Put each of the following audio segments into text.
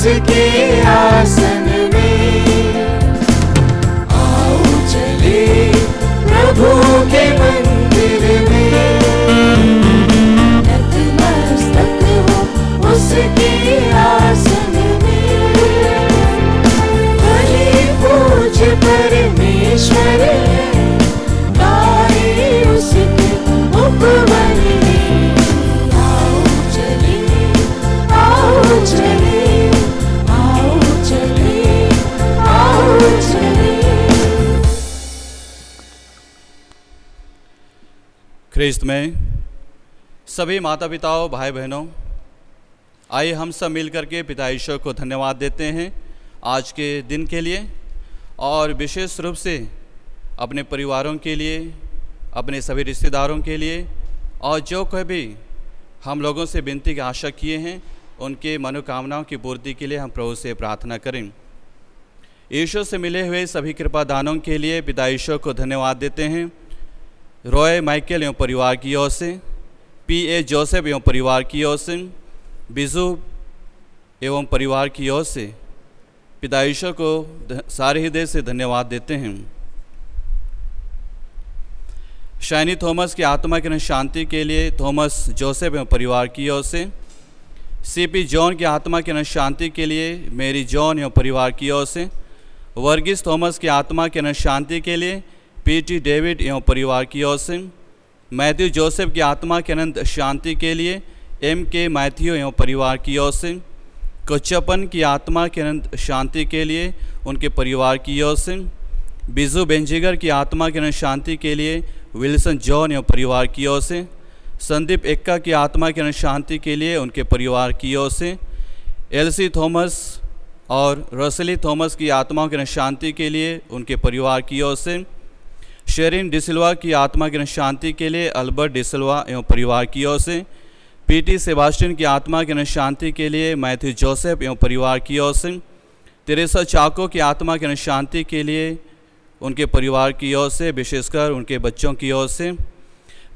उसके आसन में। आओ चले प्रभु के मंदिर में, नतमस्तक हो उसके आसन में। बलि पूज्य परमेश्वर गाए उसके उपवन में। आओ चले, आओ चले, आओ चले, आओ चले। ख्रिस्त में सभी माता पिताओं, भाई बहनों, आइए हम सब मिलकर के पिता ईश्वर को धन्यवाद देते हैं आज के दिन के लिए, और विशेष रूप से अपने परिवारों के लिए, अपने सभी रिश्तेदारों के लिए, और जो कोई भी हम लोगों से विनती की आशा किए हैं उनके मनोकामनाओं की पूर्ति के लिए हम प्रभु से प्रार्थना करें। ईश्वर से मिले हुए सभी कृपा दानों के लिए पिता ईश्वर को धन्यवाद देते हैं। रॉय माइकल एवं परिवार की ओर से, P.A. जोसेफ एवं परिवार की ओर से, बिजू एवं परिवार की ओर से पिता ईश्वर को सारे हृदय से धन्यवाद देते हैं। शाइनी थॉमस की आत्मा की शांति के लिए थॉमस जोसेफ एवं परिवार की ओर से, C.P. जॉन की आत्मा की शांति के लिए मेरी जॉन एवं परिवार की ओर से, वर्गीस थॉमस की आत्मा की शांति के लिए P.T. डेविड एवं परिवार की ओर से, मैथ्यू जोसेफ की आत्मा की अनंत शांति के लिए M.K. मैथ्यू एवं परिवार की ओर से, कोच्चपन की आत्मा की अनंत शांति के लिए उनके परिवार की ओर से, बिजू बेंजिगर की आत्मा की अनंत शांति के लिए विल्सन जॉन एवं परिवार की ओर से, संदीप एक्का की आत्मा की अनंत शांति के लिए उनके परिवार की ओर से, L.C. थॉमस और रोसेली थॉमस की आत्माओं की अनंत शांति के लिए उनके परिवार की ओर से, शेरिन डिसिल्वा की आत्मा की शांति के लिए अल्बर्ट डिसिल्वा एवं परिवार की ओर से, P.T. सेबास्टियन की आत्मा की शांति के लिए मैथ्यू जोसेफ एवं परिवार की ओर से, तेरेसा चाको की आत्मा की शांति के लिए उनके परिवार की ओर से, विशेषकर उनके बच्चों की ओर से,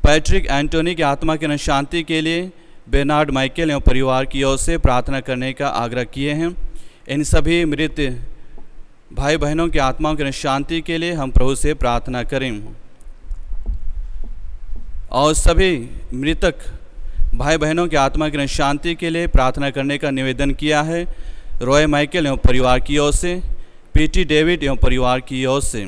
पैट्रिक एंटोनी की आत्मा की शांति के लिए बेनार्ड माइकल एवं परिवार की ओर से प्रार्थना करने का आग्रह किए हैं। इन सभी मृत भाई बहनों की आत्माओं की शांति के लिए हम प्रभु से प्रार्थना करें, और सभी मृतक भाई बहनों की आत्मा की शांति के लिए प्रार्थना करने का निवेदन किया है रॉय माइकल एवं परिवार की ओर से, P.T. डेविड एवं परिवार की ओर से।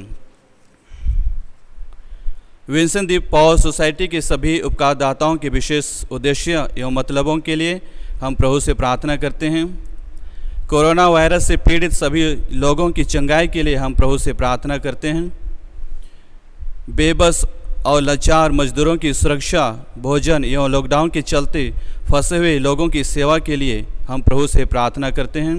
विंसेंट दी पॉल सोसाइटी के सभी उपकारदाताओं के विशेष उद्देश्य एवं मतलबों के लिए हम प्रभु से प्रार्थना करते हैं। कोरोना वायरस से पीड़ित सभी लोगों की चंगाई के लिए हम प्रभु से प्रार्थना करते हैं। बेबस और लाचार मजदूरों की सुरक्षा, भोजन एवं लॉकडाउन के चलते फंसे हुए लोगों की सेवा के लिए हम प्रभु से प्रार्थना करते हैं।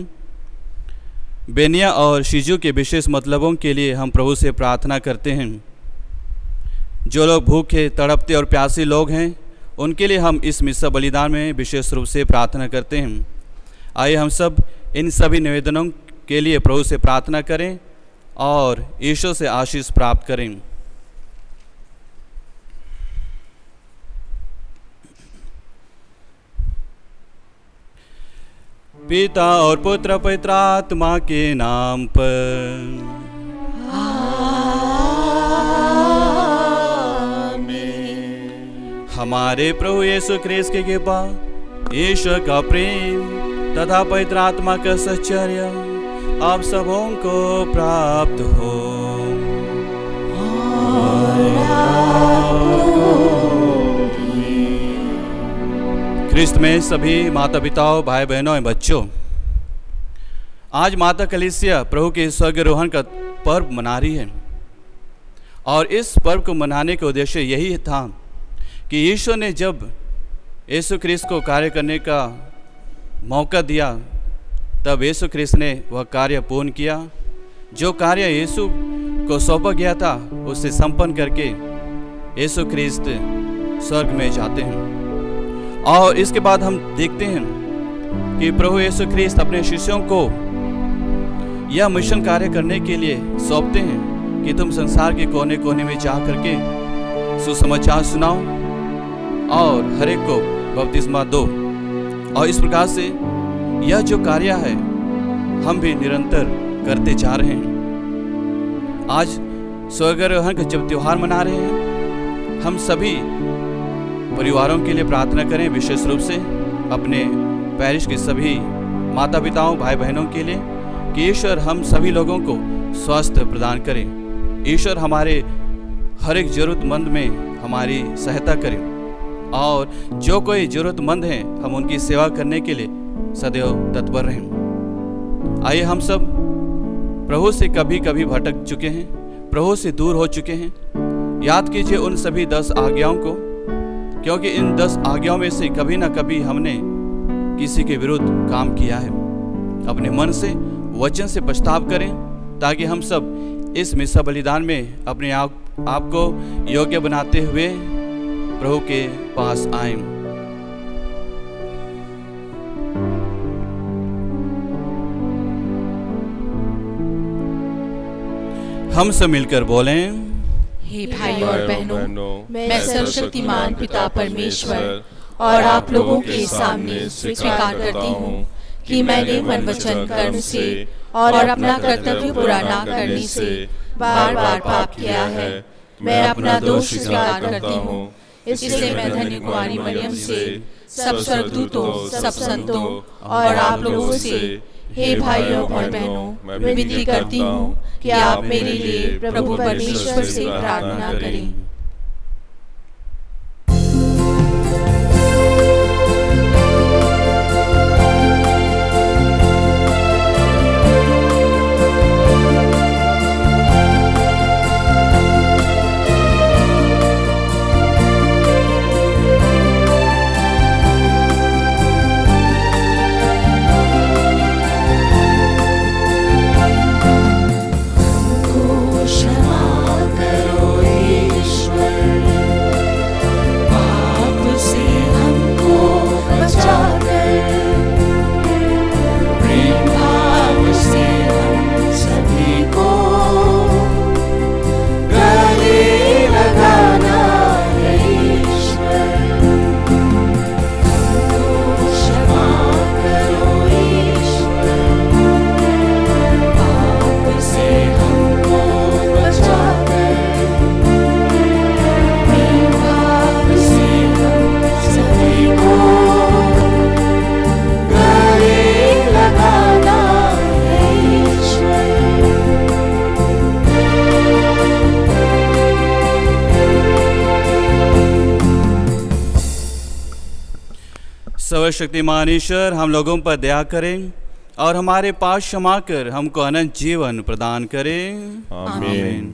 बेनिया और शिजू के विशेष मतलबों के लिए हम प्रभु से प्रार्थना करते हैं। जो लोग भूखे, तड़पते और प्यासे लोग हैं उनके लिए हम इस मिस्सा बलिदान में विशेष रूप से प्रार्थना करते हैं। आइए हम सब इन सभी निवेदनों के लिए प्रभु से प्रार्थना करें और ईश्वर से आशीष प्राप्त करें। पिता और पुत्र पवित्र आत्मा के नाम पर आमीन। हमारे प्रभु यीशु ख्रीस्त की कृपा, ईश्वर का प्रेम तथा पवित्र आत्मा का सच्चर्य आप सबों को प्राप्त हो। ख्रिस्त में सभी माता पिताओं, भाई बहनों एवं बच्चों, आज माता कलीसिया प्रभु के स्वर्गारोहण का पर्व मना रही है, और इस पर्व को मनाने का उद्देश्य यही था कि ईश्वर ने जब यीशु ख्रिस्त को कार्य करने का मौका दिया तब यीशु ख्रिस्त ने वह कार्य पूर्ण किया। जो कार्य यीशु को सौंपा गया था उसे संपन्न करके यीशु ख्रिस्त स्वर्ग में जाते हैं। और इसके बाद हम देखते हैं कि प्रभु यीशु ख्रिस्त अपने शिष्यों को यह मिशन कार्य करने के लिए सौंपते हैं कि तुम संसार के कोने कोने में जा करके सुसमाचार सुनाओ और हर एक को बपतिस्मा दो। और इस प्रकार से यह जो कार्य है हम भी निरंतर करते जा रहे हैं। आज स्वर्गारोहण का जब त्यौहार मना रहे हैं, हम सभी परिवारों के लिए प्रार्थना करें, विशेष रूप से अपने पैरिश के सभी माता पिताओं, भाई बहनों के लिए, कि ईश्वर हम सभी लोगों को स्वास्थ्य प्रदान करें। ईश्वर हमारे हर एक ज़रूरतमंद में हमारी सहायता करें, और जो कोई ज़रूरतमंद हैं हम उनकी सेवा करने के लिए सदैव तत्पर रहें। आइए हम सब प्रभु से कभी कभी भटक चुके हैं, प्रभु से दूर हो चुके हैं, याद कीजिए उन सभी 10 आज्ञाओं को, क्योंकि इन 10 आज्ञाओं में से कभी ना कभी हमने किसी के विरुद्ध काम किया है। अपने मन से, वचन से पछताव करें, ताकि हम सब इस मिसा बलिदान में अपने आप को योग्य बनाते हुए प्रभु के पास आएं। हम सब मिलकर बोलें, हे भाइयों और बहनों, मैं सर्वशक्तिमान पिता परमेश्वर और आप लोगों के सामने स्वीकार करती हूँ कि मैंने मन, वचन, कर्म से और अपना कर्तव्य पूरा न करने से बार बार पाप किया है। मैं अपना दोष स्वीकार करती हूँ। इसलिए मैं धन्य कुमारी मरियम से, सब स्वर्गदूतों, सब संतों और आप लोगों से, हे भाइयों और बहनों, मैं विनती करती हूँ कि आप मेरे लिए प्रभु परमेश्वर से प्रार्थना करें। सर्वशक्तिमान ईश्वर हम लोगों पर दया करें और हमारे पास क्षमा कर हमको अनंत जीवन प्रदान करें। आमीन।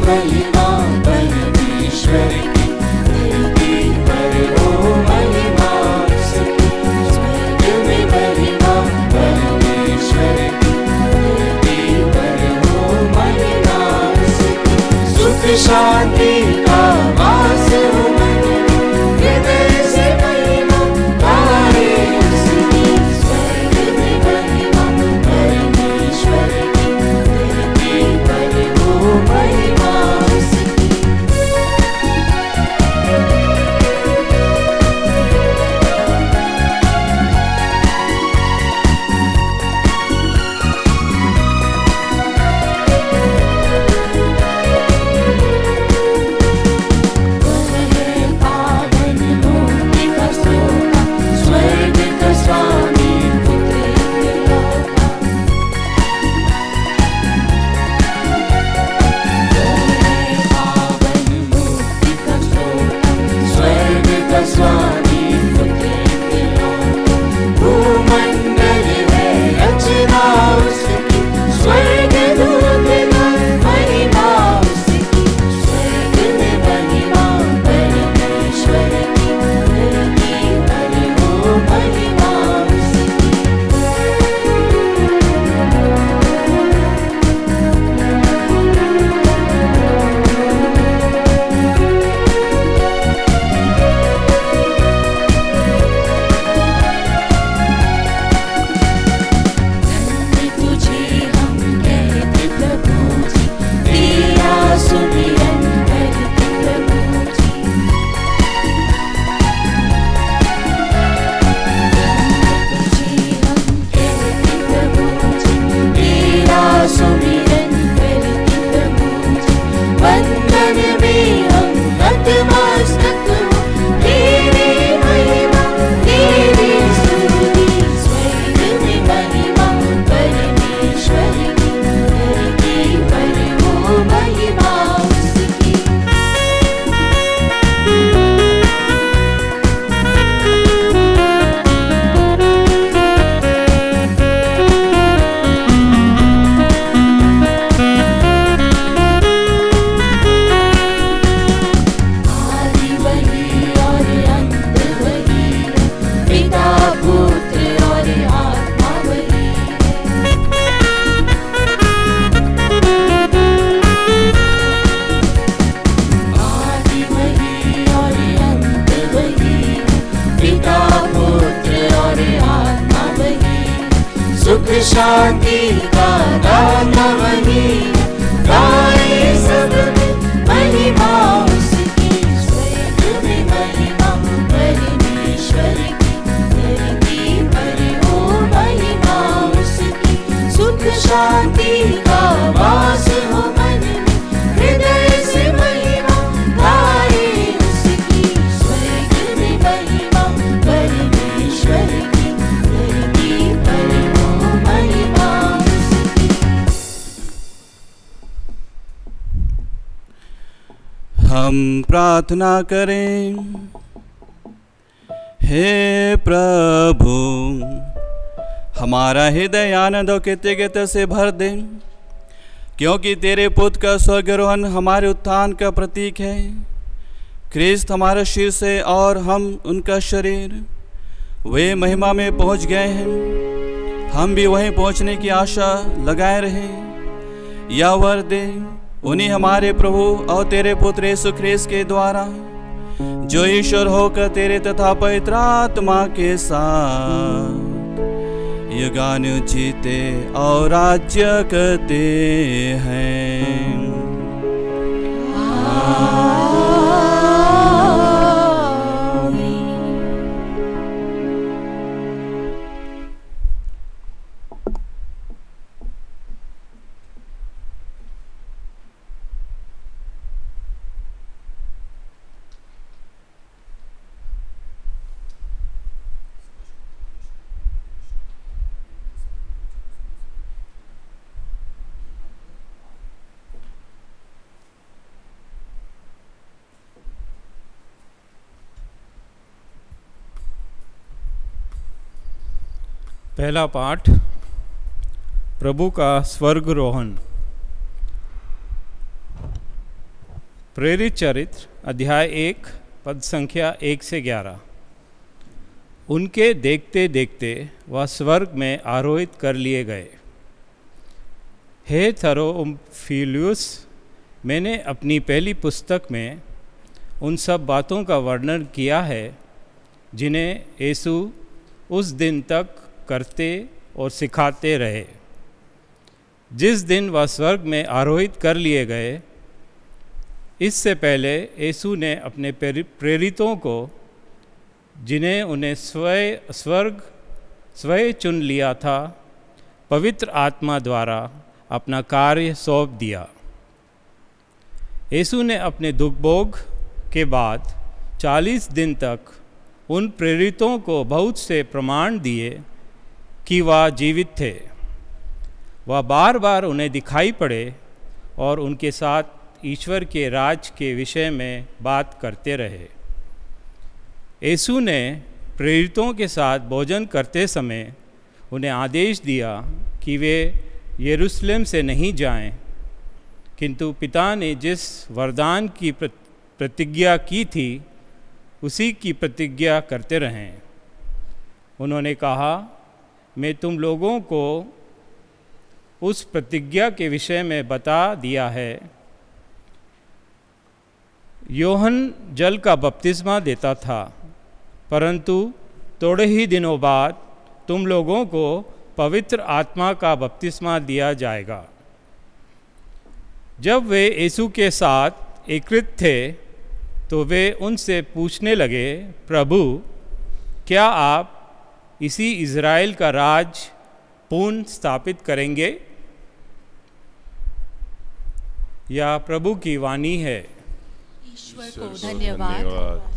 महिमा बन शांति का दाता वही, गाए सब महिमा उसकी। स्वर्ग में महिमा परमेश्वर की, धरती पर हो महिमा उसकी। सुख शांति का वास हो मन में, हृदय से महिमा गाए उसकी। स्वर्ग में महिमा परमेश्वर की, धरती पर हो महिमा उसकी। हम प्रार्थना करें। हे प्रभु, हमारा हृदय आनंद और कृतज्ञता से भर दे, क्योंकि तेरे पुत्र का स्वर्गारोहण हमारे उत्थान का प्रतीक है। ख्रिस्त हमारा शीर्ष है और हम उनका शरीर। वे महिमा में पहुंच गए हैं, हम भी वहीं पहुंचने की आशा लगाए रहें। या वर दे उन्हीं हमारे प्रभु और तेरे पुत्र यीशु ख्रिस्त के द्वारा, जो ईश्वर होकर तेरे तथा पवित्र आत्मा के साथ युगानुजीते और राज्य करते हैं। पहला पाठ, प्रभु का स्वर्गारोहण। प्रेरित चरित्र अध्याय 1 पद संख्या 1 से 11। उनके देखते देखते वह स्वर्ग में आरोहित कर लिए गए। हे थरोफिलुस, मैंने अपनी पहली पुस्तक में उन सब बातों का वर्णन किया है जिन्हें यीशु उस दिन तक करते और सिखाते रहे, जिस दिन वह स्वर्ग में आरोहित कर लिए गए। इससे पहले यीशु ने अपने प्रेरितों को, जिन्हें उन्हें स्वयं चुन लिया था, पवित्र आत्मा द्वारा अपना कार्य सौंप दिया। यीशु ने अपने दुख भोग के बाद 40 दिन तक उन प्रेरितों को बहुत से प्रमाण दिए कि वह जीवित थे। वह बार बार उन्हें दिखाई पड़े और उनके साथ ईश्वर के राज के विषय में बात करते रहे। यीशु ने प्रेरितों के साथ भोजन करते समय उन्हें आदेश दिया कि वे यरूशलेम से नहीं जाएं, किंतु पिता ने जिस वरदान की प्रतिज्ञा की थी उसी की प्रतिज्ञा करते रहें। उन्होंने कहा, मैं तुम लोगों को उस प्रतिज्ञा के विषय में बता दिया है। यूहन्ना जल का बपतिस्मा देता था, परंतु थोड़े ही दिनों बाद तुम लोगों को पवित्र आत्मा का बपतिस्मा दिया जाएगा। जब वे यीशु के साथ एकत्रित थे तो वे उनसे पूछने लगे, प्रभु, क्या आप इसी इज़राइल का राज पुनः स्थापित करेंगे? यह प्रभु की वाणी है। ईश्वर को धन्यवाद।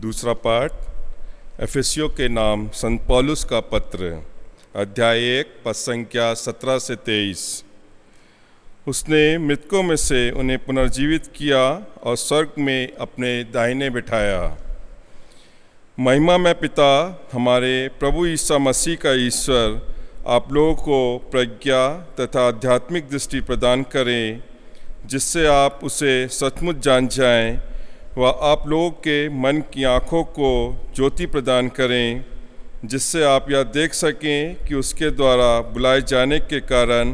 दूसरा पाठ एफेसियों के नाम संत पौलुस का पत्र, अध्याय 1 पद संख्या 17 से 23। उसने मृतकों में से उन्हें पुनर्जीवित किया और स्वर्ग में अपने दाहिने बिठाया। महिमा में पिता हमारे प्रभु ईसा मसीह का ईश्वर आप लोगों को प्रज्ञा तथा आध्यात्मिक दृष्टि प्रदान करें, जिससे आप उसे सचमुच जान जाएं। वह आप लोगों के मन की आँखों को ज्योति प्रदान करें, जिससे आप यह देख सकें कि उसके द्वारा बुलाए जाने के कारण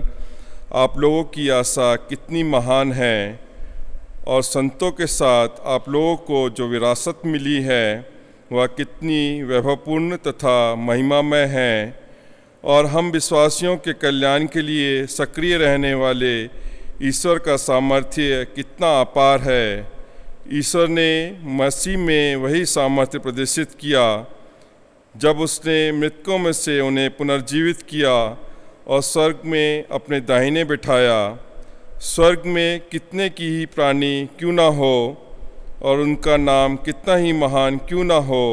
आप लोगों की आशा कितनी महान है, और संतों के साथ आप लोगों को जो विरासत मिली है वह कितनी वैभवपूर्ण तथा महिमामय है। और हम विश्वासियों के कल्याण के लिए सक्रिय रहने वाले ईश्वर का सामर्थ्य कितना अपार है। ईश्वर ने मसीह में वही सामर्थ्य प्रदर्शित किया जब उसने मृतकों में से उन्हें पुनर्जीवित किया और स्वर्ग में अपने दाहिने बिठाया। स्वर्ग में कितने की ही प्राणी क्यों ना हो और उनका नाम कितना ही महान क्यों ना हो,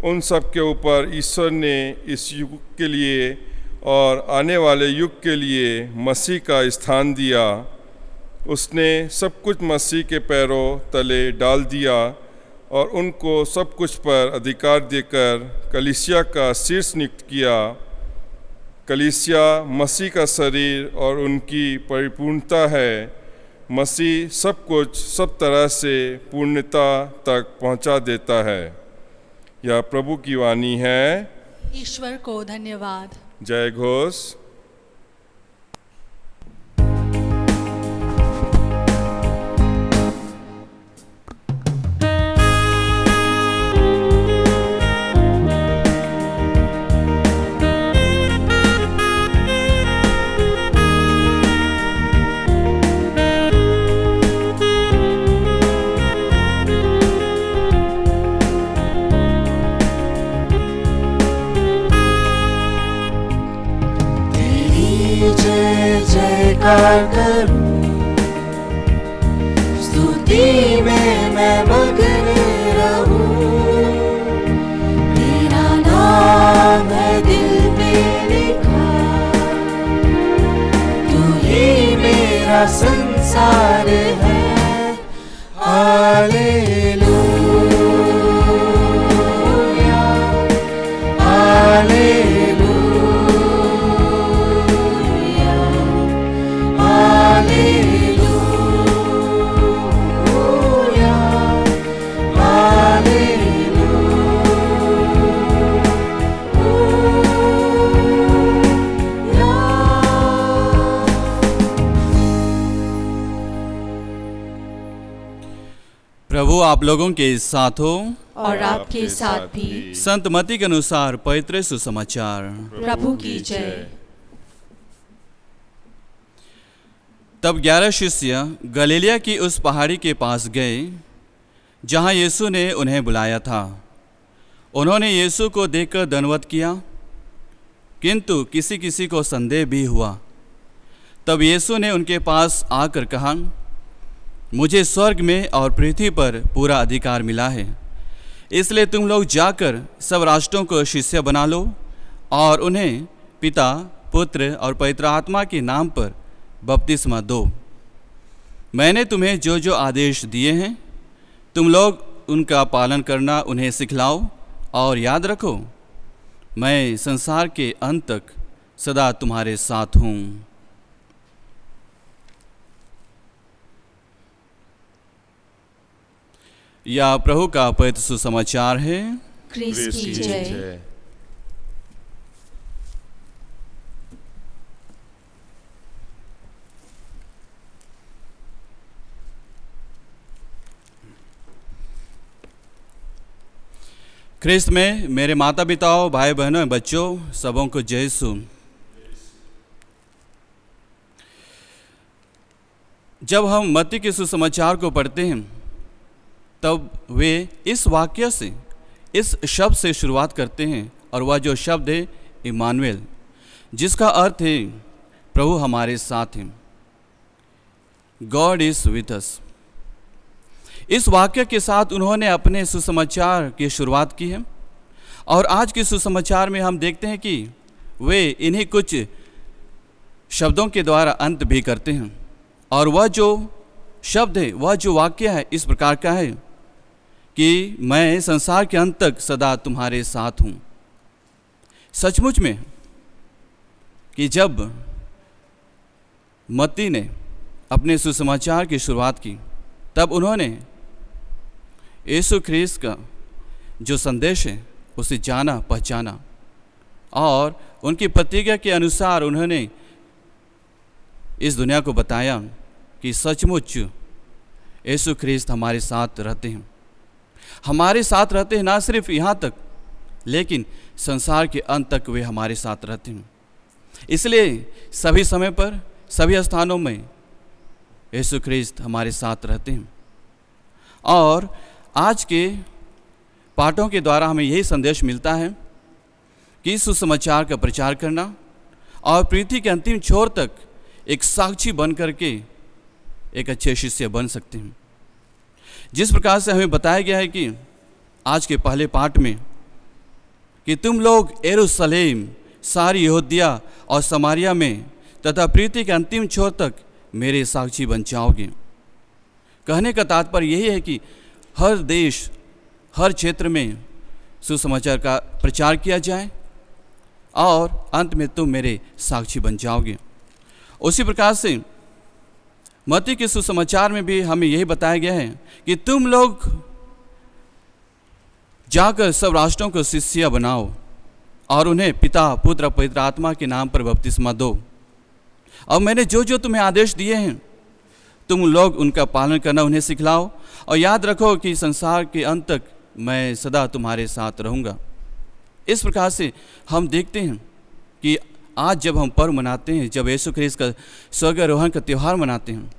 उन सब के ऊपर ईश्वर ने इस युग के लिए और आने वाले युग के लिए मसीह का स्थान दिया। उसने सब कुछ मसीह के पैरों तले डाल दिया और उनको सब कुछ पर अधिकार देकर कलीसिया का शीर्ष नियुक्त किया। कलीसिया मसीह का शरीर और उनकी परिपूर्णता है। मसीह सब कुछ सब तरह से पूर्णता तक पहुंचा देता है। यह प्रभु की वाणी है। ईश्वर को धन्यवाद। जय घोष। करूं स्तुति में मैं मगन रहूं। तेरा नाम है दिल में लिखा, तू ही मेरा संसार है। हालेलुया हालेलुया प्रभु आप लोगों के साथ हो और आपके साथ भी। संत मत्ती के अनुसार पवित्र सुसमाचार। प्रभु की जय। तब 11 शिष्य गलीलिया की उस पहाड़ी के पास गए जहां यीशु ने उन्हें बुलाया था। उन्होंने यीशु को देखकर दंडवत किया, किंतु किसी किसी को संदेह भी हुआ। तब यीशु ने उनके पास आकर कहा, मुझे स्वर्ग में और पृथ्वी पर पूरा अधिकार मिला है, इसलिए तुम लोग जाकर सब राष्ट्रों को शिष्य बना लो और उन्हें पिता, पुत्र और पवित्र आत्मा के नाम पर बपतिस्मा दो। मैंने तुम्हें जो जो आदेश दिए हैं तुम लोग उनका पालन करना उन्हें सिखलाओ, और याद रखो मैं संसार के अंत तक सदा तुम्हारे साथ हूँ। यह प्रभु का पवित्र सुसमाचार है। क्रिस्त की जय। ख्रिस्त में मेरे माता पिताओं, भाई बहनों, बच्चों, सबों को जय यीशु। जब हम मत्ती के सुसमाचार को पढ़ते हैं तब वे इस वाक्य से, इस शब्द से शुरुआत करते हैं, और वह जो शब्द है इमानुएल, जिसका अर्थ है प्रभु हमारे साथ हैं। God is with us. इस वाक्य के साथ उन्होंने अपने सुसमाचार की शुरुआत की है। और आज के सुसमाचार में हम देखते हैं कि वे इन्हीं कुछ शब्दों के द्वारा अंत भी करते हैं। और वह जो शब्द है, वह जो वाक्य है, इस प्रकार का है कि मैं संसार के अंत तक सदा तुम्हारे साथ हूँ। सचमुच में कि जब मत्ती ने अपने सुसमाचार की शुरुआत की, तब उन्होंने यीशु ख्रीस्त का जो संदेश है उसे जाना, पहचाना, और उनकी प्रतिज्ञा के अनुसार उन्होंने इस दुनिया को बताया कि सचमुच यीशु ख्रीस्त हमारे साथ रहते हैं। हमारे साथ रहते हैं, ना सिर्फ यहाँ तक, लेकिन संसार के अंत तक वे हमारे साथ रहते हैं। इसलिए सभी समय पर, सभी स्थानों में यीशु ख्रीस्त हमारे साथ रहते हैं। और आज के पाठों के द्वारा हमें यही संदेश मिलता है कि सुसमाचार का प्रचार करना और पृथ्वी के अंतिम छोर तक एक साक्षी बन करके एक अच्छे शिष्य बन सकते हैं। जिस प्रकार से हमें बताया गया है कि आज के पहले पाठ में कि तुम लोग यरूशलेम, सारी यहूदिया और समारिया में तथा पृथ्वी के अंतिम छोर तक मेरे साक्षी बन जाओगे। कहने का तात्पर्य यही है कि हर देश, हर क्षेत्र में सुसमाचार का प्रचार किया जाए और अंत में तुम मेरे साक्षी बन जाओगे। उसी प्रकार से मत्ती के सुसमाचार में भी हमें यही बताया गया है कि तुम लोग जाकर सब राष्ट्रों को शिष्य बनाओ और उन्हें पिता, पुत्र, पवित्र आत्मा के नाम पर बपतिस्मा दो। और मैंने जो जो तुम्हें आदेश दिए हैं तुम लोग उनका पालन करना उन्हें सिखलाओ, और याद रखो कि संसार के अंत तक मैं सदा तुम्हारे साथ रहूँगा। इस प्रकार से हम देखते हैं कि आज जब हम पर्व मनाते हैं, जब यीशु ख्रीस्त का स्वर्गारोहण का त्यौहार मनाते हैं,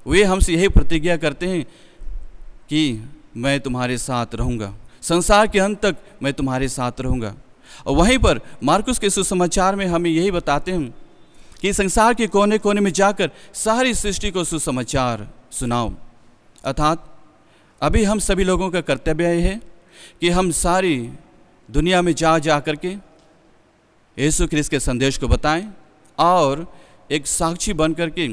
वे हमसे यही प्रतिज्ञा करते हैं कि मैं तुम्हारे साथ रहूँगा, संसार के अंत तक मैं तुम्हारे साथ रहूँगा। और वहीं पर मार्कुस के सुसमाचार में हमें यही बताते हैं कि संसार के कोने कोने में जाकर सारी सृष्टि को सुसमाचार सुनाओ। अर्थात अभी हम सभी लोगों का कर्तव्य है कि हम सारी दुनिया में जा करके यीशु ख्रीस्त के संदेश को बताएं और एक साक्षी बन करके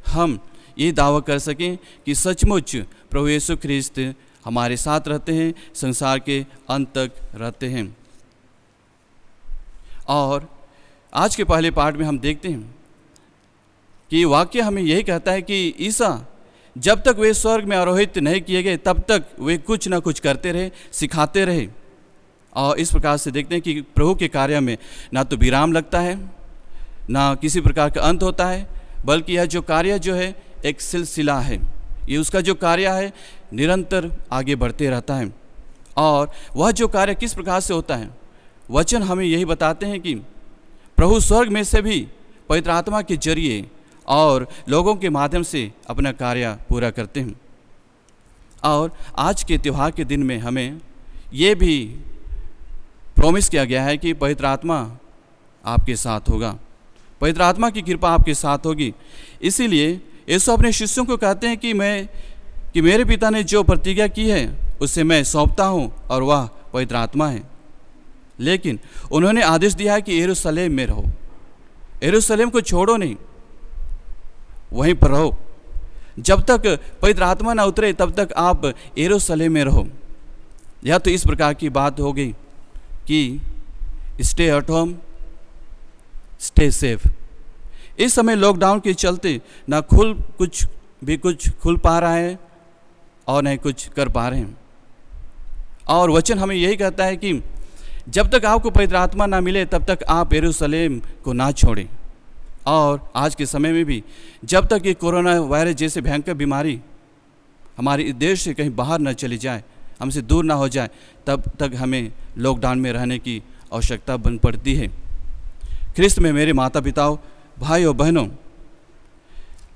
हम ये दावा कर सकें कि सचमुच प्रभु यीशु ख्रीस्त हमारे साथ रहते हैं, संसार के अंत तक रहते हैं। और आज के पहले पाठ में हम देखते हैं कि वाक्य हमें यही कहता है कि ईसा जब तक वे स्वर्ग में आरोहित नहीं किए गए तब तक वे कुछ ना कुछ करते रहे, सिखाते रहे। और इस प्रकार से देखते हैं कि प्रभु के कार्य में ना तो विराम लगता है, ना किसी प्रकार का अंत होता है, बल्कि यह जो कार्य जो है एक सिलसिला है। ये उसका जो कार्य है निरंतर आगे बढ़ते रहता है। और वह जो कार्य किस प्रकार से होता है, वचन हमें यही बताते हैं कि प्रभु स्वर्ग में से भी पवित्र आत्मा के जरिए और लोगों के माध्यम से अपना कार्य पूरा करते हैं। और आज के त्यौहार के दिन में हमें ये भी प्रॉमिस किया गया है कि पवित्र आत्मा आपके साथ होगा, पवित्र आत्मा की कृपा आपके साथ होगी। इसीलिए यीशु अपने शिष्यों को कहते हैं कि मेरे पिता ने जो प्रतिज्ञा की है उसे मैं सौंपता हूँ और वह पवित्र आत्मा है। लेकिन उन्होंने आदेश दिया है कि यरूशलेम में रहो, यरूशलेम को छोड़ो नहीं, वहीं पर रहो। जब तक पवित्र आत्मा ना उतरे तब तक आप यरूशलेम में रहो। यह तो इस प्रकार की बात हो गई कि stay at home, stay safe. इस समय लॉकडाउन के चलते ना कुछ खुल पा रहा है और न कुछ कर पा रहे हैं। और वचन हमें यही कहता है कि जब तक आपको पवित्र आत्मा ना मिले तब तक आप यरूशलेम को ना छोड़ें। और आज के समय में भी जब तक ये कोरोना वायरस जैसे भयंकर बीमारी हमारे देश से कहीं बाहर न चली जाए, हमसे दूर ना हो जाए, तब तक हमें लॉकडाउन में रहने की आवश्यकता बन पड़ती है। ख्रिस्त में मेरे माता पिताओं, भाई और बहनों,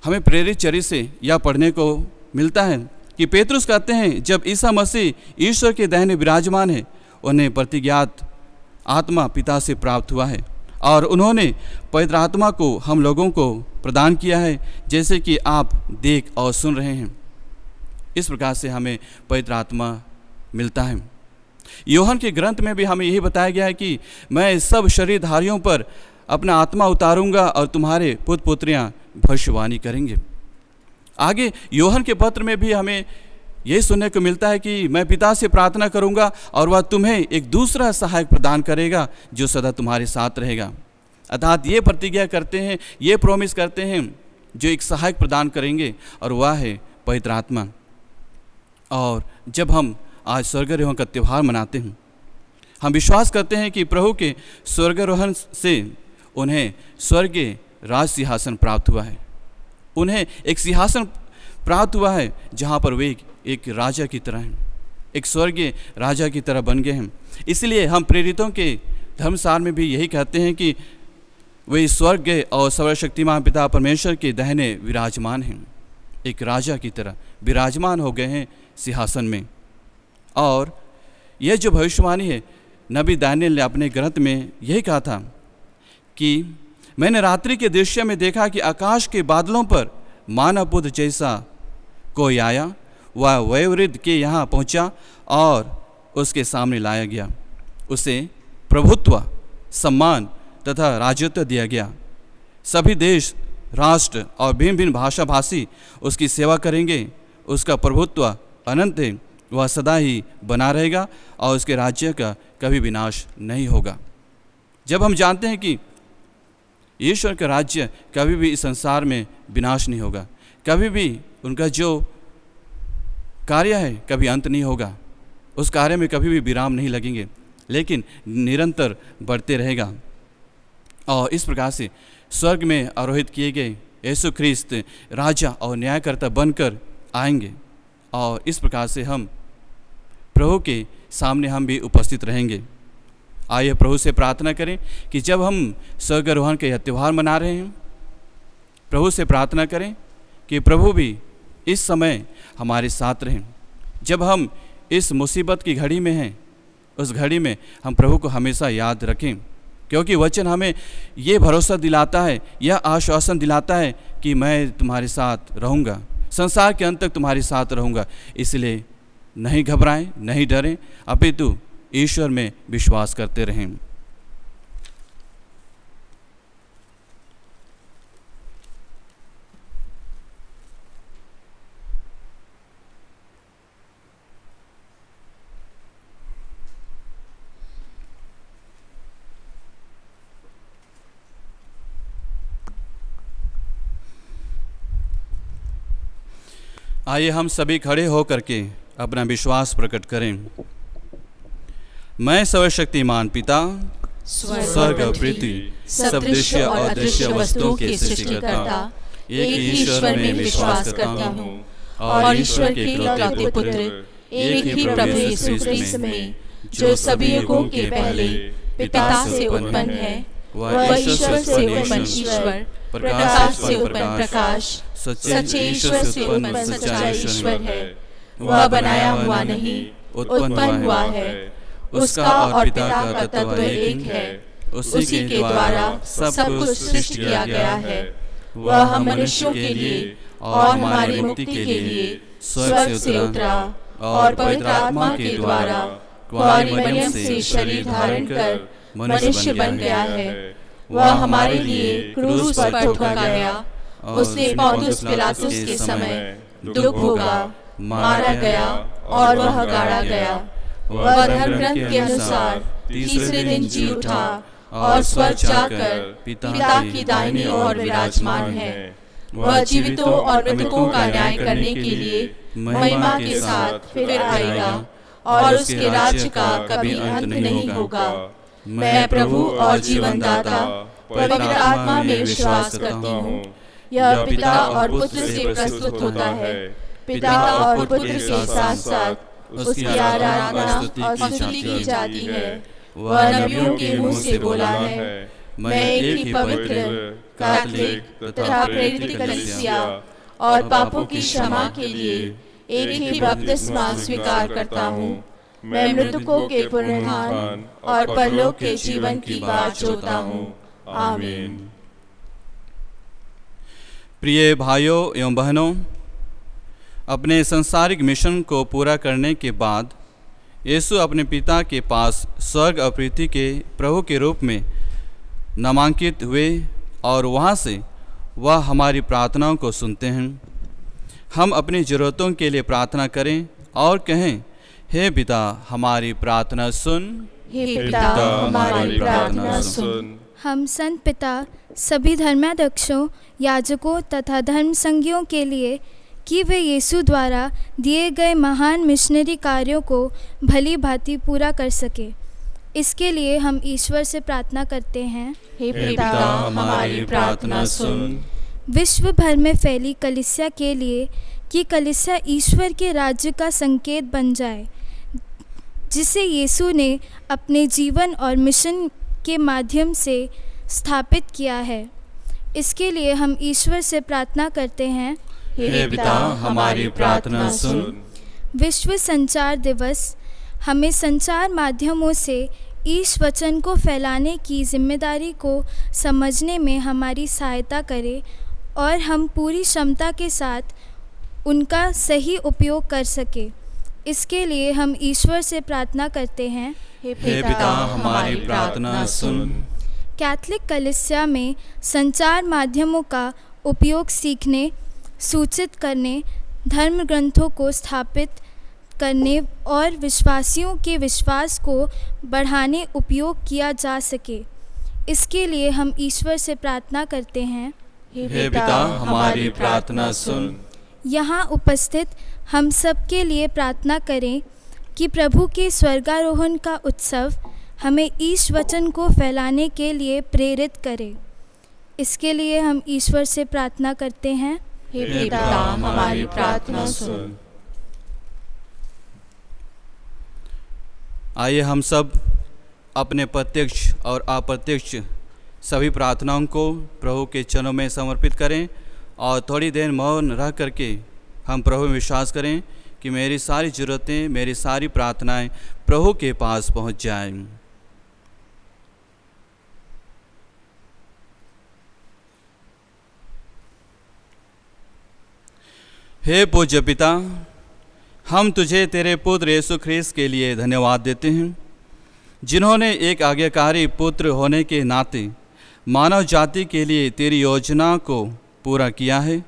हमें प्रेरित चरित्र से यह पढ़ने को मिलता है कि पेतरुस कहते हैं जब ईसा मसीह ईश्वर के दाहिने विराजमान है, उन्हें प्रतिज्ञात आत्मा पिता से प्राप्त हुआ है और उन्होंने पवित्र आत्मा को हम लोगों को प्रदान किया है, जैसे कि आप देख और सुन रहे हैं। इस प्रकार से हमें पवित्र आत्मा मिलता है। यूहन्ना के ग्रंथ में भी हमें यही बताया गया है कि मैं सब शरीरधारियों पर अपना आत्मा उतारूंगा और तुम्हारे पुत्र पुत्रियां भविष्यवाणी करेंगे। आगे यूहन्ना के पत्र में भी हमें यही सुनने को मिलता है कि मैं पिता से प्रार्थना करूंगा और वह तुम्हें एक दूसरा सहायक प्रदान करेगा जो सदा तुम्हारे साथ रहेगा। अर्थात ये प्रतिज्ञा करते हैं, ये प्रॉमिस करते हैं जो एक सहायक प्रदान करेंगे और वह है पवित्र आत्मा। और जब हम आज स्वर्गारोहण का त्यौहार मनाते हैं, हम विश्वास करते हैं कि प्रभु के स्वर्गारोहण से उन्हें स्वर्गीय राज सिंहासन प्राप्त हुआ है। उन्हें एक सिंहासन प्राप्त हुआ है जहाँ पर वे एक राजा की तरह हैं, एक स्वर्गीय राजा की तरह बन गए हैं। इसलिए हम प्रेरितों के धर्मसार में भी यही कहते हैं कि वे स्वर्ग और सर्वशक्तिमान पिता परमेश्वर के दाहिने विराजमान हैं, एक राजा की तरह विराजमान हो गए हैं सिंहासन में। और यह जो भविष्यवाणी है, नबी दानियेल ने अपने ग्रंथ में यही कहा था कि मैंने रात्रि के दृश्य में देखा कि आकाश के बादलों पर मानव पुत्र जैसा कोई आया, वह वयोवृद्ध के यहाँ पहुँचा और उसके सामने लाया गया। उसे प्रभुत्व, सम्मान तथा राजत्व दिया गया। सभी देश, राष्ट्र और भिन्न भिन्न भाषा भाषी उसकी सेवा करेंगे। उसका प्रभुत्व अनंत है, वह सदा ही बना रहेगा और उसके राज्य का कभी विनाश नहीं होगा। जब हम जानते हैं कि ईश्वर का राज्य कभी भी इस संसार में विनाश नहीं होगा, कभी भी उनका जो कार्य है कभी अंत नहीं होगा, उस कार्य में कभी भी विराम नहीं लगेंगे, लेकिन निरंतर बढ़ते रहेगा। और इस प्रकार से स्वर्ग में आरोहित किए गए यीशु ख्रिस्त राजा और न्यायकर्ता बनकर आएंगे और इस प्रकार से हम प्रभु के सामने हम भी उपस्थित रहेंगे। आइए प्रभु से प्रार्थना करें कि जब हम स्वर्गारोहण का यह त्यौहार मना रहे हैं, प्रभु से प्रार्थना करें कि प्रभु भी इस समय हमारे साथ रहें। जब हम इस मुसीबत की घड़ी में हैं, उस घड़ी में हम प्रभु को हमेशा याद रखें, क्योंकि वचन हमें ये भरोसा दिलाता है, यह आश्वासन दिलाता है कि मैं तुम्हारे साथ रहूँगा, संसार के अंत तक तुम्हारे साथ रहूँगा। इसलिए नहीं घबराएं, नहीं डरें, अपितु ईश्वर में विश्वास करते रहें। आइए हम सभी खड़े होकर के अपना विश्वास प्रकट करें। मैं सर्वशक्तिमान पिता, स्वर्ग और पृथ्वी, सब दृश्य और अदृश्य वस्तुओं के सृष्टिकर्ता एक ही ईश्वर में विश्वास करता हूँ और ईश्वर के इकलौते पुत्र एक ही प्रभु यीशु ख्रिस्त में, जो सभी युगों के पहले पिता से उत्पन्न है, वह ईश्वर से उत्पन्न ईश्वर, प्रकाश से उत्पन्न प्रकाश, सच्चे ईश्वर से उत्पन्न सच्चा ईश्वर है। वह बनाया हुआ नहीं, उत्पन्न हुआ है। उसका और पिता का तत्व एक है। उसी के द्वारा सब कुछ सृष्टि किया गया है। वह हम मनुष्यों के लिए और हमारी मुक्ति के लिए स्वर्ग से उतरा और पवित्र आत्मा के द्वारा कुंवारी मरियम से शरीर धारण कर मनुष्य बन गया है। वह हमारे लिए क्रूस पर ठोका गया। उसने पौलुस पिलातुस के समय दुख भोगा, मारा गया और वह गाड़ा गया। वह धर्म ग्रंथ के अनुसार तीसरे दिन जी उठा और स्वर्ग जाकर पिता की दाहिनी ओर विराजमान है। वह जीवितों और मृतकों का न्याय करने के लिए महिमा के साथ फिर आएगा और उसके राज्य का कभी अंत नहीं होगा। मैं प्रभु और जीवनदाता पवित्र आत्मा में विश्वास करती हूँ। यह पिता और पुत्र से प्रस्तुत होता है। पिता और पुत्र के साथ साथ उसकी आराधना और स्तुति की जाती है। वह नबियों के मुंह से बोला है, मैं एक ही पवित्र, कैथोलिक तथा प्रेरित कलीसिया और पापों की क्षमा के लिए एक ही बपतिस्मा स्वीकार करता हूँ। मैं मृतकों के पुनरुत्थान और परलोक के जीवन की बात जोता हूँ। आमीन। प्रिय भाइयों एवं बहनों, अपने संसारिक मिशन को पूरा करने के बाद यीशु अपने पिता के पास स्वर्ग और पृथ्वी के प्रभु के रूप में नामांकित हुए और वहाँ से वह हमारी प्रार्थनाओं को सुनते हैं। हम अपनी ज़रूरतों के लिए प्रार्थना करें और कहें, हे पिता हमारी प्रार्थना सुन, हे पिता हमारी प्रार्थना सुन। हम संत पिता सभी धर्माध्यक्षों, याजकों तथा धर्म संघियों के लिए कि वे यीशु द्वारा दिए गए महान मिशनरी कार्यों को भली भांति पूरा कर सके, इसके लिए हम ईश्वर से प्रार्थना करते हैं। हे पिता हमारी प्रार्थना सुन। विश्व भर में फैली कलीसिया के लिए कि कलीसिया ईश्वर के राज्य का संकेत बन जाए, जिसे यीशु ने अपने जीवन और मिशन के माध्यम से स्थापित किया है, इसके लिए हम ईश्वर से प्रार्थना करते हैं। हे पिता हमारी प्रार्थना सुन। विश्व संचार दिवस हमें संचार माध्यमों से ईश वचन को फैलाने की जिम्मेदारी को समझने में हमारी सहायता करे और हम पूरी क्षमता के साथ उनका सही उपयोग कर सके, इसके लिए हम ईश्वर से प्रार्थना करते हैं। हे पिता हमारी प्रार्थना सुन। कैथोलिक कलीसिया में संचार माध्यमों का उपयोग सीखने, सूचित करने, धर्म ग्रंथों को स्थापित करने और विश्वासियों के विश्वास को बढ़ाने उपयोग किया जा सके, इसके लिए हम ईश्वर से प्रार्थना करते हैं। हे पिता हमारी प्रार्थना सुन। यहाँ उपस्थित हम सब के लिए प्रार्थना करें कि प्रभु के स्वर्गारोहण का उत्सव हमें ईश वचन को फैलाने के लिए प्रेरित करे, इसके लिए हम ईश्वर से प्रार्थना करते हैं। हे पिता हमारी प्रार्थना सुन। आइए हम सब अपने प्रत्यक्ष और अप्रत्यक्ष सभी प्रार्थनाओं को प्रभु के चरणों में समर्पित करें और थोड़ी देर मौन रह करके हम प्रभु में विश्वास करें कि मेरी सारी ज़रूरतें, मेरी सारी प्रार्थनाएं प्रभु के पास पहुंच जाएं। हे पूज्य पिता, हम तुझे तेरे पुत्र यीशु ख्रीस्त के लिए धन्यवाद देते हैं, जिन्होंने एक आज्ञाकारी पुत्र होने के नाते मानव जाति के लिए तेरी योजना को पूरा किया है।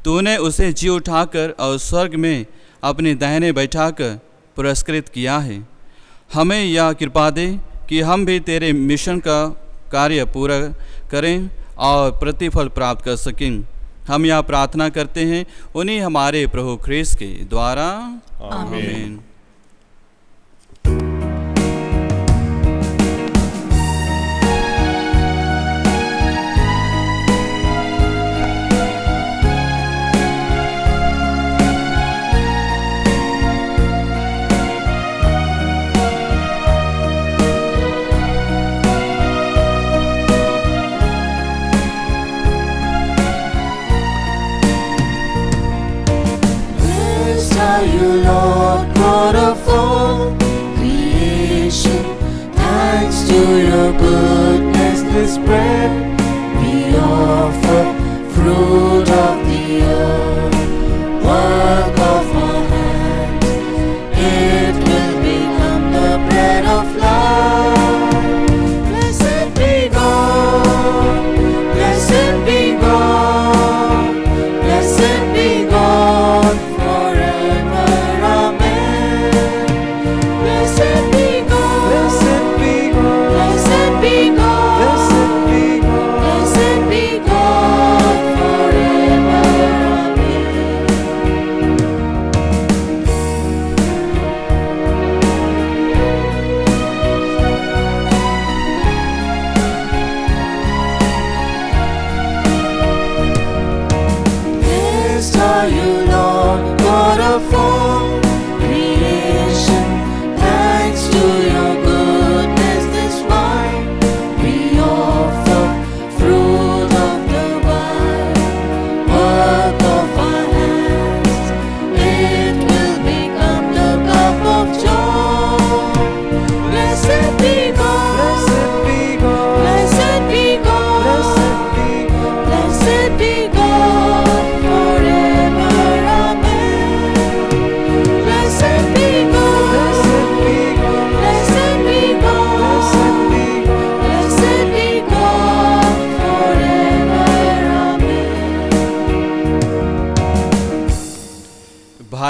तूने उसे जी उठाकर और स्वर्ग में अपने दाहिने बैठाकर पुरस्कृत किया है। हमें यह कृपा दे कि हम भी तेरे मिशन का कार्य पूरा करें और प्रतिफल प्राप्त कर सकें। हम यह प्रार्थना करते हैं उन्हीं हमारे प्रभु ख्रीस्त के द्वारा, आमीन। You, Lord God of all creation, thanks to your goodness this bread we offer, fruit of the earth, work of our hands, it will become the bread of life. Blessed be God, blessed be God, blessed be God forever. Blessed be God, blessed be God, blessed be God, blessed be God.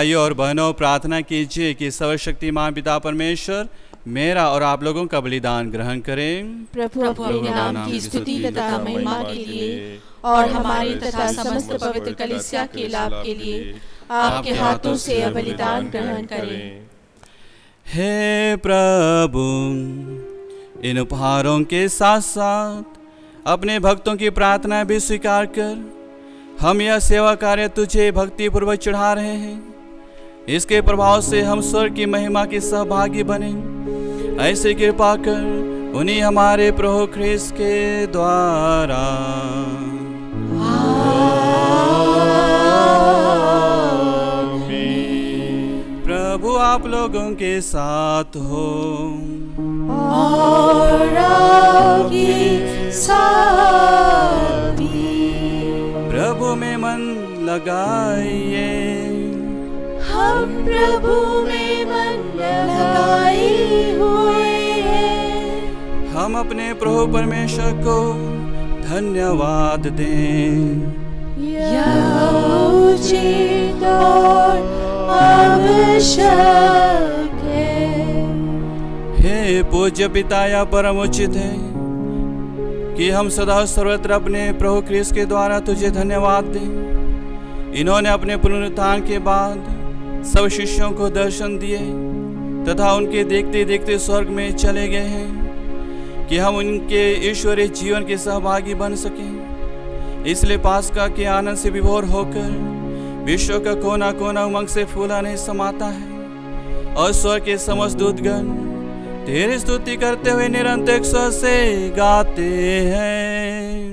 भाइयों और बहनों, प्रार्थना कीजिए कि सर्वशक्तिमान पिता परमेश्वर मेरा और आप लोगों का बलिदान ग्रहण करें। प्रभु अपने नाम की स्तुति तथा महिमा के लिए और हमारे तथा समस्त पवित्र कलीसिया के लाभ के लिए आपके हाथों से यह बलिदान ग्रहण करें। हे प्रभु, इन उपहारों के साथ साथ अपने भक्तों की प्रार्थना भी स्वीकार कर हम यह सेवा कार्य तुझे भक्ति पूर्वक चढ़ा रहे हैं। इसके प्रभाव से हम स्वर्ग की महिमा के सहभागी बने। ऐसी कृपा कर उन्हीं हमारे प्रभु ख्रीस्त के द्वारा। प्रभु आप लोगों के साथ हो और आपके साथ भी। प्रभु में मन लगाइए, हम प्रभु में मन लगाए हुए हैं। हम अपने प्रभु परमेश्वर को धन्यवाद दें। यह उचित और आवश्यक है। हे पूज्य पिता, यह परम उचित है कि हम सदा सर्वत्र अपने प्रभु ख्रीस्त के द्वारा तुझे धन्यवाद दें। इन्होंने अपने पुनरुत्थान के बाद सब शिष्यों को दर्शन दिए तथा उनके देखते देखते स्वर्ग में चले गए हैं कि हम उनके ईश्वरीय जीवन के सहभागी बन सकें। इसलिए पास्का के आनंद से विभोर होकर विश्व का कोना कोना उमंग से फूला नहीं समाता है और स्वर्ग के समस्त दूतगण तेरी स्तुति करते हुए निरंतर स्वर से गाते हैं।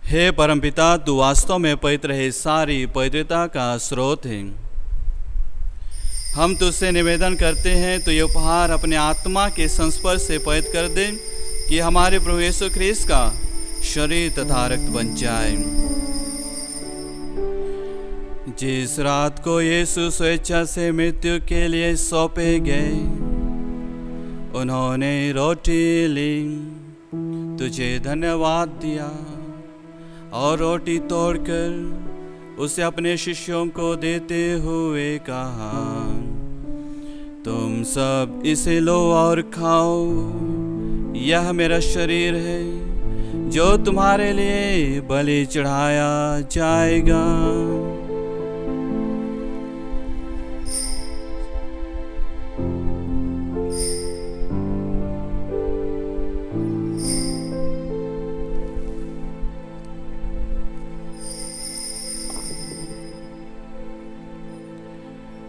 हे परमपिता, तू वास्तव में पवित्र है, सारी पवित्रता का स्रोत है। हम तुझसे निवेदन करते हैं तो ये उपहार अपने आत्मा के संस्पर्श से पवित्र कर दे कि हमारे प्रभु यीशु ख्रीस्त का शरीर तथा रक्त बन जाए। जिस रात को यीशु स्वेच्छा से मृत्यु के लिए सौंपे गए, उन्होंने रोटी ली, तुझे धन्यवाद दिया और रोटी तोड़कर उसे अपने शिष्यों को देते हुए कहा, तुम सब इसे लो और खाओ, यह मेरा शरीर है जो तुम्हारे लिए बलि चढ़ाया जाएगा।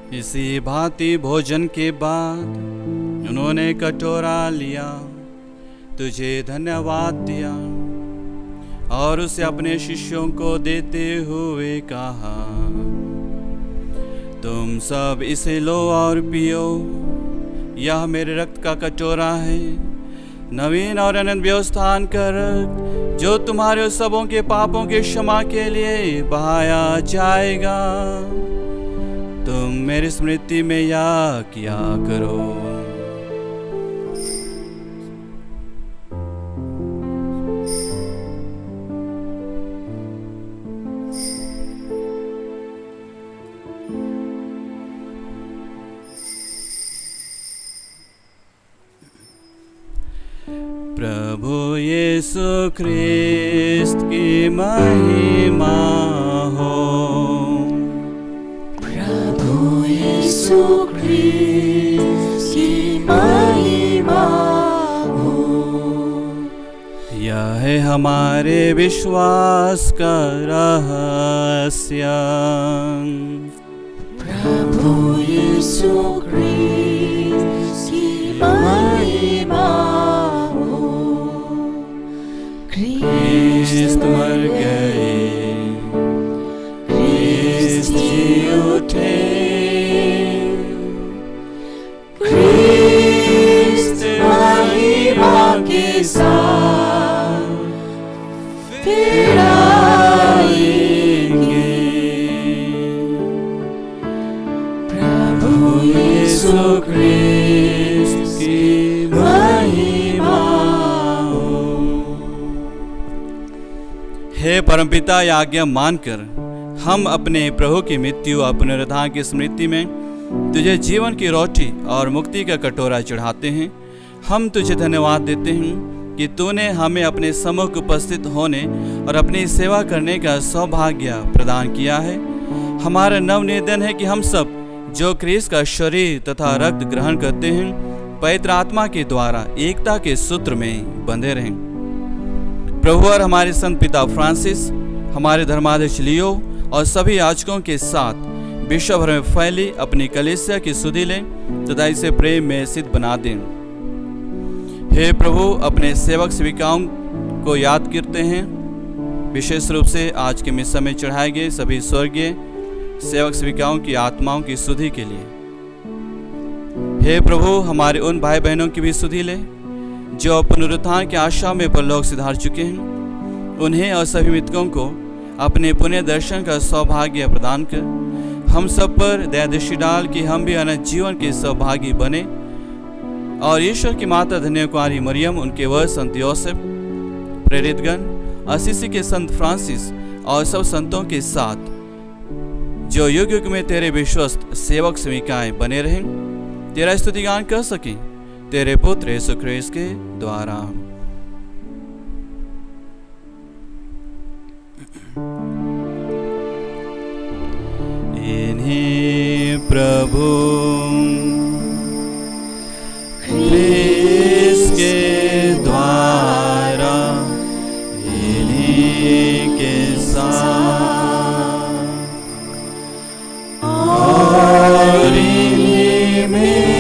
इसी भांति भोजन के बाद उन्होंने कटोरा लिया, तुझे धन्यवाद दिया और उसे अपने शिष्यों को देते हुए कहा, तुम सब इसे लो और पियो, यह मेरे रक्त का कटोरा है, नवीन और अनंत व्यवस्थान का रक्त, जो तुम्हारे सबों के पापों के क्षमा के लिए बहाया जाएगा। तुम मेरी स्मृति में यह किया करो। प्रभु यीशु ख्रिस्त की महिमा हो। प्रभु यीशु ख्रिस्त की महिमा हो। यह है हमारे विश्वास का रहस्य। प्रभु यीशु ख्रिस्त की महिमा हो। ख्रिस्त मर गए, ख्रिस्त जी उठे, ख्रिस्त महिमा के साथ फिर आएंगे। प्रभु यीशु ख्रिस्त की महिमा हो। हे परमपिता, यह आज्ञा मानकर हम अपने प्रभु की मृत्यु और पुनरुत्थान की स्मृति में तुझे जीवन की रोटी और मुक्ति का कटोरा चढ़ाते हैं। हम तुझे धन्यवाद देते हैं कि तूने हमें अपने सम्मुख उपस्थित होने और अपनी सेवा करने का सौभाग्य प्रदान किया है। हमारा नव निवेदन है कि हम सब जो ख्रिस्त का शरीर तथा रक्त ग्रहण करते हैं, पवित्र आत्मा के द्वारा एकता के सूत्र में बंधे रहें। प्रभु और हमारे संत पिता फ्रांसिस, हमारे धर्माध्यक्ष लियो और सभी याजकों के साथ विश्व भर में फैली अपनी कलीसिया की सुधि लें तथा इसे प्रेम में सिद्ध बना दें। हे प्रभु, अपने सेवक सेविकाओं को याद करते हैं, विशेष रूप से आज के मिस्सा में चढ़ाए गए सभी स्वर्गीय सेवक सेविकाओं की आत्माओं की सुधि के लिए। हे प्रभु, हमारे उन भाई बहनों की भी सुधि ले जो पुनरुत्थान की आशा में परलोक सिधार चुके हैं। उन्हें और सभी मृतकों को अपने पुण्य दर्शन का सौभाग्य प्रदान कर हम सब पर दया दृष्टि डाल कि हम भी अनंत जीवन के सौभागी बने और ईश्वर की माता धन्य कुमारी मरियम, उनके वर संत योसेफ, प्रेरितगण, असीसी के संत फ्रांसिस और सब संतों के साथ जो युग युग में तेरे विश्वस्त सेवक सेविकाएं बने रहें, तेरा स्तुतिगान कर सकें तेरे पुत्र यीशु ख्रिस्त के द्वारा। इन्हीं प्रभु ख्रिस्त के द्वारा, इन्हीं के साथ और इन्हीं में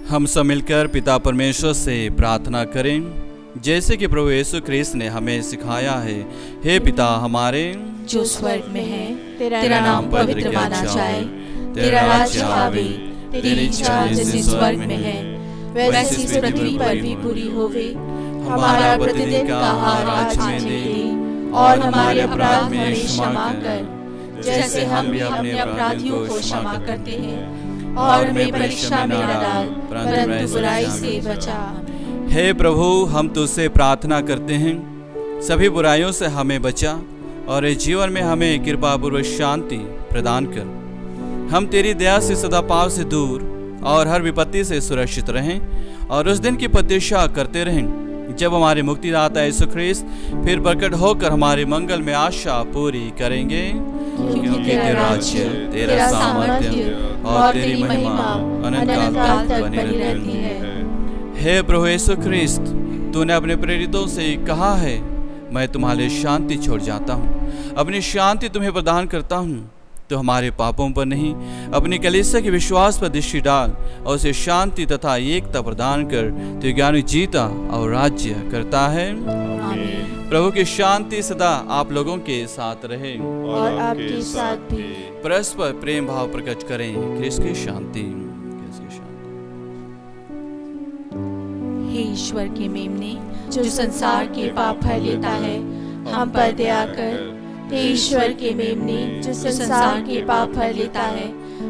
हम सब मिलकर पिता परमेश्वर से प्रार्थना करें, जैसे कि प्रभु यीशु ख्रिस्त ने हमें सिखाया है। हे पिता हमारे जो स्वर्ग में है, तेरा नाम पवित्र माना जाए, तेरा राज्य आवे, तेरी इच्छा जैसे स्वर्ग में है वैसे इस पृथ्वी पर भी पूरी होवे। हमारा प्रतिदिन का आहार आज हमें दे, और हमारे अपराध हमें क्षमा कर, जैसे हम भी अपने अपराधियों को क्षमा करते हैं, और हमें परीक्षा में न डाल, परंतु बुराई से बचा। हे प्रभु, हम तुझसे प्रार्थना करते हैं, सभी बुराइयों से हमें बचा और इस जीवन में हमें कृपा पूर्वक शांति प्रदान कर। हम तेरी दया से सदा पाप से दूर और हर विपत्ति से सुरक्षित रहें, और उस दिन की प्रतीक्षा करते रहें जब हमारे मुक्तिदाता यीशु ख्रिस्त फिर प्रकट होकर हमारे मंगल में आशा पूरी करेंगे, क्योंकि तेरा राज्य, तेरा सामर्थ्य और तेरी महिमा अनंत काल तक बनी रहती है। हे प्रभु यीशु ख्रिस्त, तूने अपने प्रेरितों से कहा है, मैं तुम्हारे लिए शांति छोड़ जाता हूँ, अपनी शांति तुम्हें प्रदान करता हूँ। तो हमारे पापों पर नहीं, अपनी कलीसिया के विश्वास पर दृष्टि डाल और उसे शांति तथा एकता प्रदान कर। तो ज्ञानी जीता और राज्य करता है। प्रभु की शांति सदा आप लोगों के साथ रहे और आपके साथ भी। परस्पर प्रेम भाव प्रकट करें। क्रिस्त की शांति। हे ईश्वर के मेमने, जो संसार के पाप हर लेता है, हम पर दया कर। हे ईश्वर के मेमने, जो संसार के पाप हर लेता है,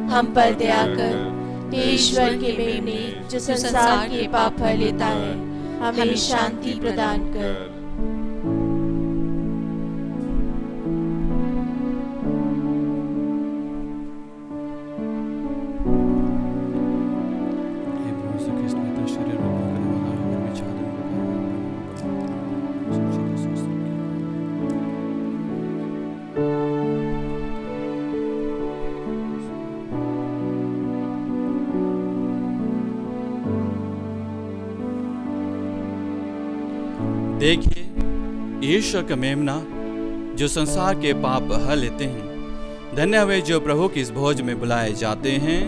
हम पर दया कर। हे ईश्वर के मेमने, जो संसार के पाप हर लेता है, हमें शांति प्रदान कर। देखिए, ईश्वर का मेमना जो संसार के पाप हर लेते हैं। धन्य वे जो प्रभु की इस भोज में बुलाए जाते हैं।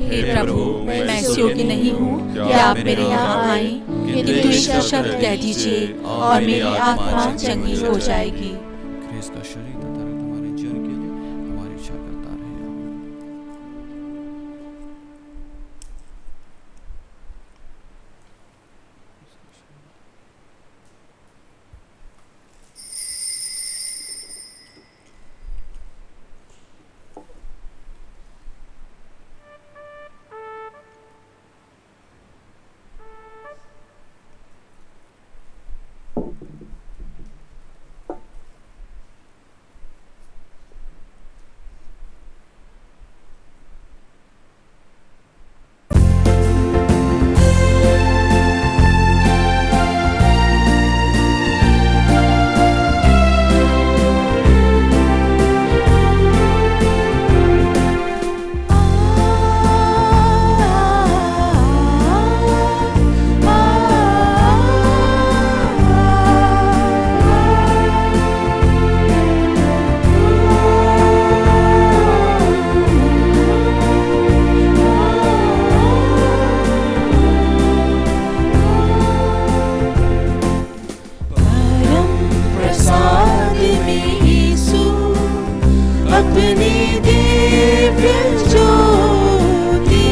हे प्रभु, मैं इस योग्य नहीं हूँ कि आप मेरे यहाँ आए, किंतु एक शब्द कह दीजिए और मेरी आत्मा चंगी हो जाएगी। ख्रिस्त का शरीर तथा रक्त हमारे जीवन के लिए हमारी इच्छा करता रहेगा। अपनी दिव्य ज्योति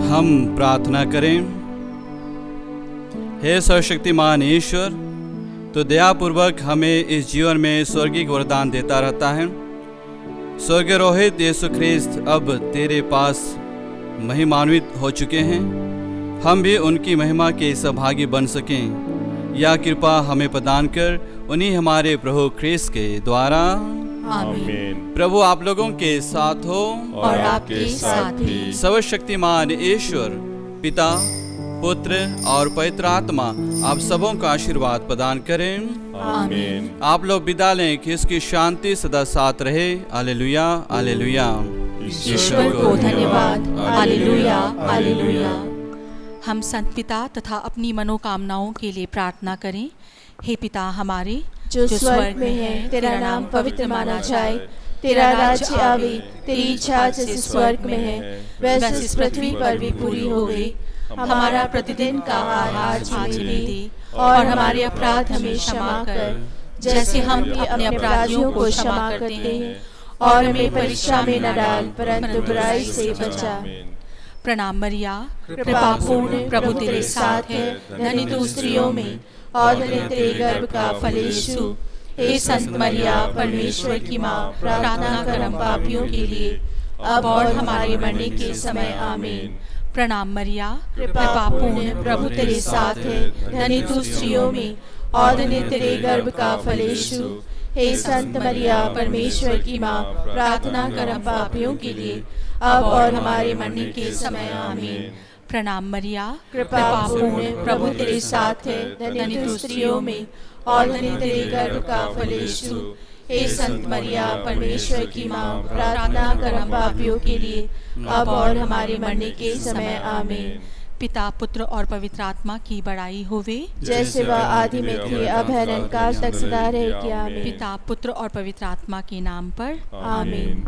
हम प्रार्थना करें। हे सर्वशक्तिमान ईश्वर, तो दयापूर्वक हमें इस जीवन में स्वर्गीय वरदान देता रहता है। स्वर्गरोहित यीशु ख्रिस्त अब तेरे पास महिमान्वित हो चुके हैं, हम भी उनकी महिमा के सहभागी बन सकें। यह कृपा हमें प्रदान कर उन्हीं हमारे प्रभु ख्रिस्त के द्वारा। आमीन। प्रभु आप लोगों के साथ हो और आपके साथ भी। सर्वशक्तिमान ईश्वर पिता, पुत्र और पवित्र आत्मा आप सबों का आशीर्वाद प्रदान करें। आमीन। आप लोग विदा लें कि इसकी शांति सदा साथ रहे। Hallelujah, hallelujah. ईश्वर को धन्यवाद। Hallelujah, hallelujah. हम संत पिता तथा अपनी मनोकामनाओं के लिए प्रार्थना करें। हे पिता हमारे जो स्वर्ग में है, तेरा नाम पवित्र माना जाए, तेरा राज्य आवे, तेरी इच्छा जैसे स्वर्ग में है वैसे इस पृथ्वी पर भी पूरी हो गई। हमारा प्रतिदिन का आहार आज हमें दे, और हमारे अपराध हमें क्षमा कर, जैसे हम भी अपने अपराधियों को क्षमा करते हैं, और हमें परीक्षा में न डाल, परंतु बुराई से बचा। प्रणाम मरिया, कृपा पूर्ण प्रभु तेरे साथ है, धनी तू स्त्रियों में, और धनी तेरे गर्भ का फल यीशु। हे संत मरिया, परमेश्वर की माँ, प्रार्थना कर हम पापियों के लिए, अब और हमारे मरने के समय। आमीन। प्रणाम मरिया, कृपा पूर्ण प्रभु तेरे साथ है, धनी तू स्त्रियों में, और धनी तेरे गर्भ का फल यीशु। हे संत मरिया, परमेश्वर की माँ, प्रार्थना कर हम पापियों के लिए, अब और हमारे मरने के समय। आमीन। प्रणाम मरिया, कृपा पूर्ण प्रभु तेरे साथ है, धनी तू स्त्रियों में, और धनी तेरे गर्भ का फल यीशु। हे संत मरिया, परमेश्वर की माँ, प्रार्थना कर हम पापियों के लिए, अब और हमारे मरने के समय। आमीन। पिता, पुत्र और पवित्र आत्मा की बड़ाई होवे, जैसे वह आदि में थी, अब है, अनंतकाल तक सदा रहेगी। आमीन। पिता, पुत्र और पवित्र आत्मा के नाम पर। आमीन।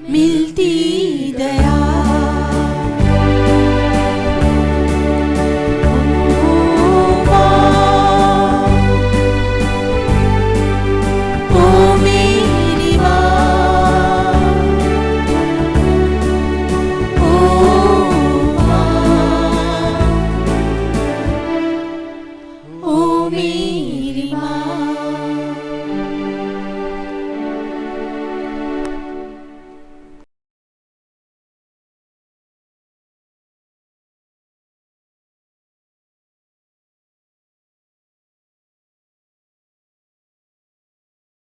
मिलती दया।